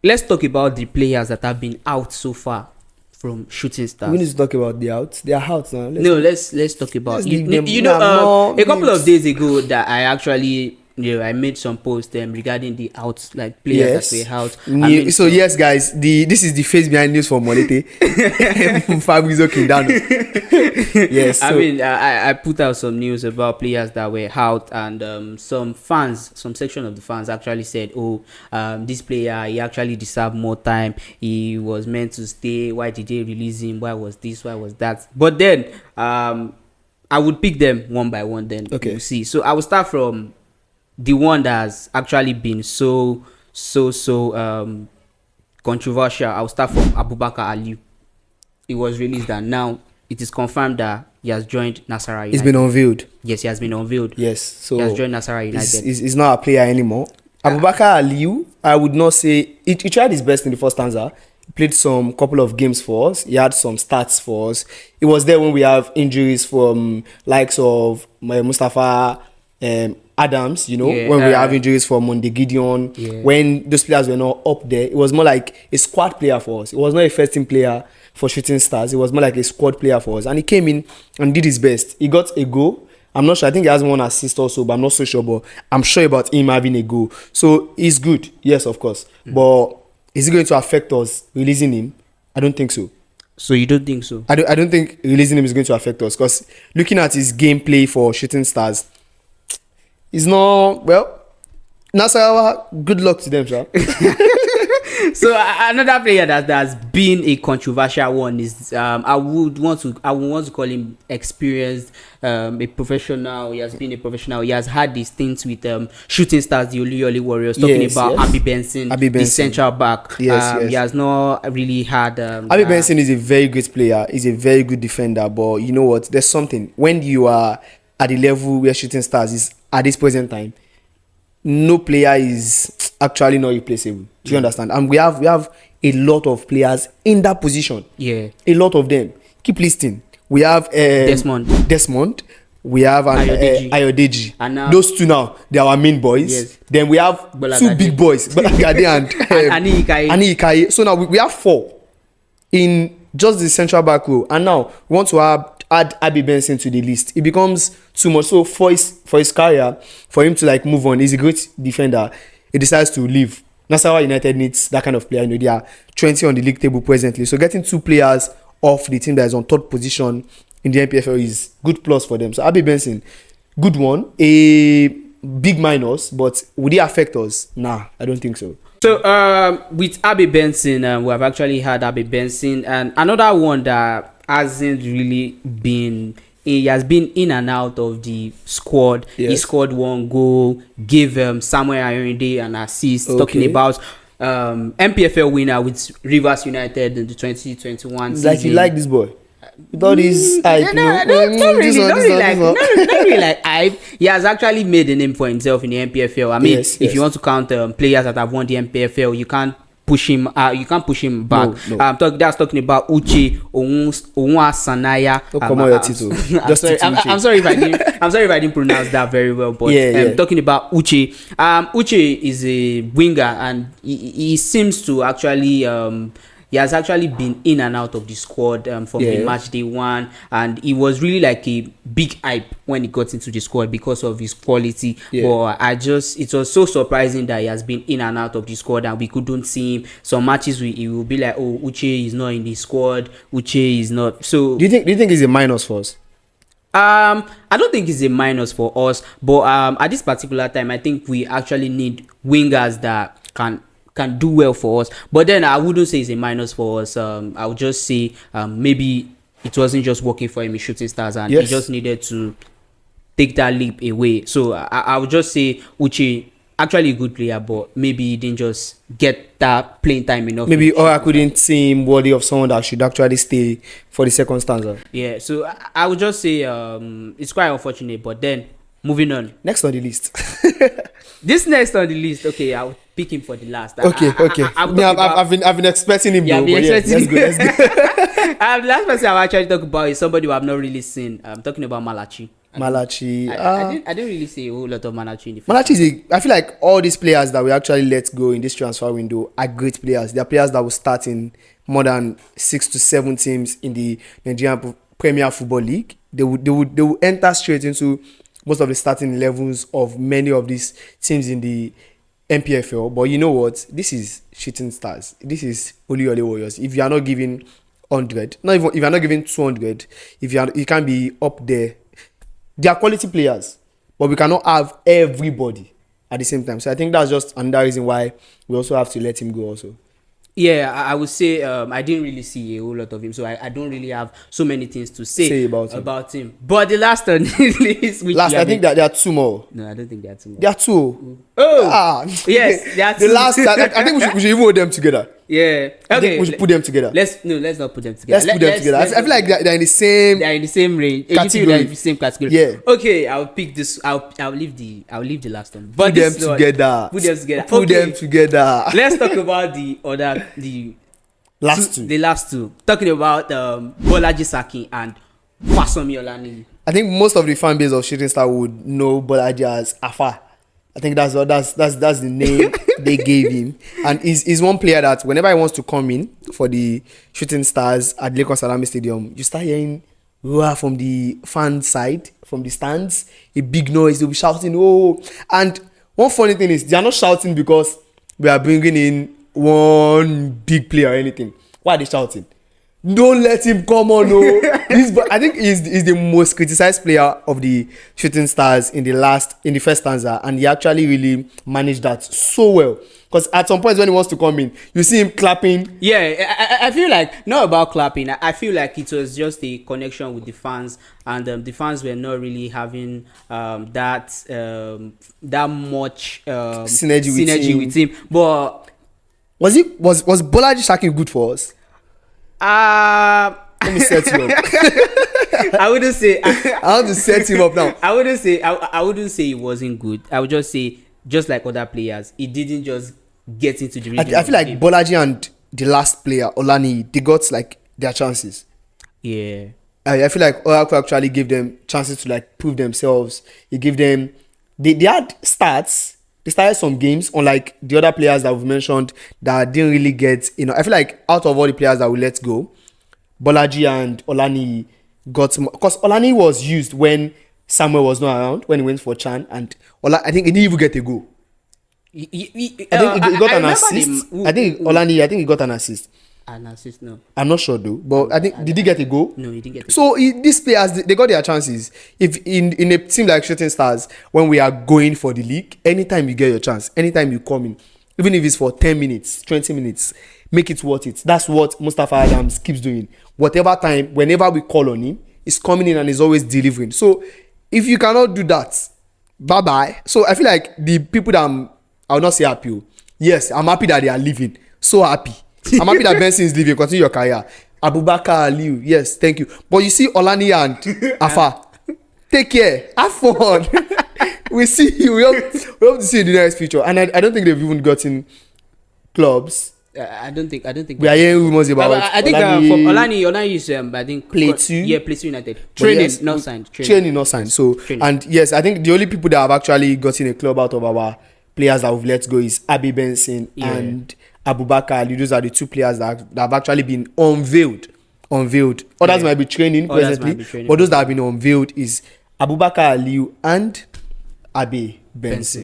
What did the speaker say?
let's talk about the players that have been out so far from Shooting Stars. We need to talk about the outs. They are out now. Let's talk about let's you leave them. know a couple of days ago that I actually I made some posts regarding the outs, like players that were out. So yes, guys, this is the face behind news for Molete. Fabrizio Kindano. Yes. So. I put out some news about players that were out, and some section of the fans actually said, this player, he actually deserved more time. He was meant to stay. Why did they release him? Why was this? Why was that? But then I would pick them one by one. Then we'll see. So I will start from the one that has actually been so controversial. I'll start from Abubakar Aliu. It was released and now it is confirmed that he has joined Nasarawa United. It's been unveiled. Yes, he has been unveiled. Yes, so he has joined Nasarawa United. He's not a player anymore. Abubakar Aliu, I would not say he tried his best in the first stanza. He played some couple of games for us. He had some stats for us. He was there when we have injuries from likes of Mustafa Adams, when we have injuries for Monday Gideon, when those players were not up there. It was more like a squad player for us. It was not a first team player for Shooting Stars. It was more like a squad player for us. And he came in and did his best. He got a goal. I'm not sure. I think he has one assist also, but I'm not so sure. But I'm sure about him having a goal. So he's good. Yes, of course. But is it going to affect us releasing him? I don't think so. So you don't think so? I don't think releasing him is going to affect us, because looking at his gameplay for Shooting Stars, it's not, Nasarawa, good luck to them, sir. So another player that has been a controversial one is I would want to call him experienced, a professional. He has been a professional. He has had these things with Shooting Stars, the Oluyole Warriors. Talking about Abi Benson, the central back. Yes. He has not really had. Abi Benson is a very great player. He's a very good defender. But you know what? There's something when you are at the level where Shooting Stars is at this present time. No player is actually not replaceable. Do you understand? And we have a lot of players in that position. Yeah, a lot of them. Keep listening. We have Desmond. We have Ayodeji. And now, those two now, they are our main boys. Yes. Then we have two big boys, Balagade and Ani Ikaye. So now we have 4 in just the central back row. And now we want to add Abi Benson to the list. It becomes too much. So for his career, for him to move on, he's a great defender. He decides to leave. Nasarawa United needs that kind of player. They are 20 on the league table presently. So getting 2 players off the team that is on 3rd position in the Npfl is good plus for them. So Abi Benson, good one. A big minus, but would it affect us? Nah, I don't think so. So with Abi Benson, we have actually had Abi Benson, and another one that hasn't really been. He has been in and out of the squad. Yes. He scored 1 goal, gave Samuel Ayonde an assist. Okay. Talking about Npfl winner with Rivers United in the 2021 season. Like you like this boy? With all these hype, not really like hype. He has actually made a name for himself in the Npfl. I mean, if you want to count players that have won the Npfl, you can't push him. You can't push him back. No. That's talking about Uche Onwa-Sanaya. I'm sorry if I didn't pronounce that very well. But talking about Uche. Uche is a winger, and he seems to actually. He has actually been in and out of the squad from the match day 1, and he was really like a big hype when he got into the squad because of his quality. But it was so surprising that he has been in and out of the squad, and we couldn't see him. Some matches he will be like, oh, Uche is not in the squad. Uche is not. So do you think it's a minus for us? I don't think it's a minus for us, but at this particular time, I think we actually need wingers that can do well for us. But then I wouldn't say it's a minus for us. I would just say maybe it wasn't just working for him in Shooting Stars, and he just needed to take that leap away. So I would just say Uche, actually a good player, but maybe he didn't just get that playing time enough. Maybe, or I couldn't see him worthy of someone that should actually stay for the second stanza. Yeah, so I would just say it's quite unfortunate, but then moving on. Next on the list. This next on the list, okay, I'll pick him for the last. Okay. I've been expecting him. Yeah, let's go. The last person I've actually talked about is somebody who I've not really seen. I'm talking about Malachi. Malachi. I didn't really see a whole lot of Malachi in the first Malachi I feel like all these players that we actually let go in this transfer window are great players. They are players that will start in more than 6 to 7 teams in the Nigerian Premier Football League. They will enter straight into most of the starting levels of many of these teams in the Npfl. But you know what? This is Shooting Stars. This is Oluyole Warriors. If you are not giving 100, not even if you are not giving 200, you can't be up there. They are quality players, but we cannot have everybody at the same time. So I think that's just another reason why we also have to let him go also. Yeah, I would say I didn't really see a whole lot of him, so I don't really have so many things to say about him. But the last one, I think that there are 2 more. No, I don't think there are 2 more. There are 2. Yes, there are 2. The last, I think we should even hold them together. Yeah. Okay. We should put them together. Let's not put them together. Let's put them together. I feel like they're in the same. They're in the same range. Category. They're in the same category. Yeah. Okay, I'll pick this. I'll leave the last one. But put them together. Put them together. Let's talk about the last two. Talking about Bolaji Saki and Fasomi Olaniyi. I think most of the fan base of Shooting Star would know Bolaji as Afa. I think that's the name they gave him, and he's one player that whenever he wants to come in for the Shooting Stars at Lagos Salami Stadium, you start hearing roar from the fan side, from the stands, a big noise. They'll be shouting, "Oh!" And one funny thing is they are not shouting because we are bringing in one big player or anything. Why are they shouting? Don't let him come on, no. I think he's the most criticized player of the Shooting Stars in the first stanza, and he actually really managed that so well. Because at some point when he wants to come in, you see him clapping. Yeah, I feel like not about clapping. I feel like it was just a connection with the fans, and the fans were not really having that much synergy with him. But was Bolaji Saki good for us? Let me set you up. I wouldn't say. I want to set him up now. I wouldn't say it wasn't good. I would just say, just like other players, it didn't just get into the rhythm. I feel like Bolaji and the last player Olaniyi, they got like their chances. Yeah. I feel like Oracle actually gave them chances to like prove themselves. He gave them. They had starts. They started some games, unlike the other players that we've mentioned that didn't really get, I feel like out of all the players that we let go, Bolaji and Olaniyi got more. Because Olaniyi was used when Samuel was not around, when he went for Chan, and I think he didn't even get a goal. I think he got an assist. I think he got an assist. An assist, no. I'm not sure though, but I think did he get a goal? No, he didn't get a goal. So these players, they got their chances. If in a team like Shooting Stars, when we are going for the league, anytime you get your chance, anytime you come in, even if it's for 10 minutes, 20 minutes, make it worth it. That's what Mustafa Adams keeps doing. Whatever time, whenever we call on him, he's coming in and he's always delivering. So if you cannot do that, bye-bye. So I feel like the people that I will not say happy. Yes, I'm happy that they are leaving. So happy. I'm happy that Benson is leaving. Continue your career. Abubakar Aliu, yes, thank you. But you see Olaniyi and Afa, take care, have fun. We see you. We hope to see you in the next future. And I don't think they've even gotten clubs. I don't think we are hearing rumors about. I think from Olaniyi is I think Plateau. Yeah, Plateau United. Training not signed. So and yes, I think the only people that have actually gotten a club out of our players that we've let go is Abi Benson and Abubakar Ali. Those are the 2 players that have actually been unveiled. Others might be training presently, but those that have been unveiled is Abubakar Ali and Abi Benson.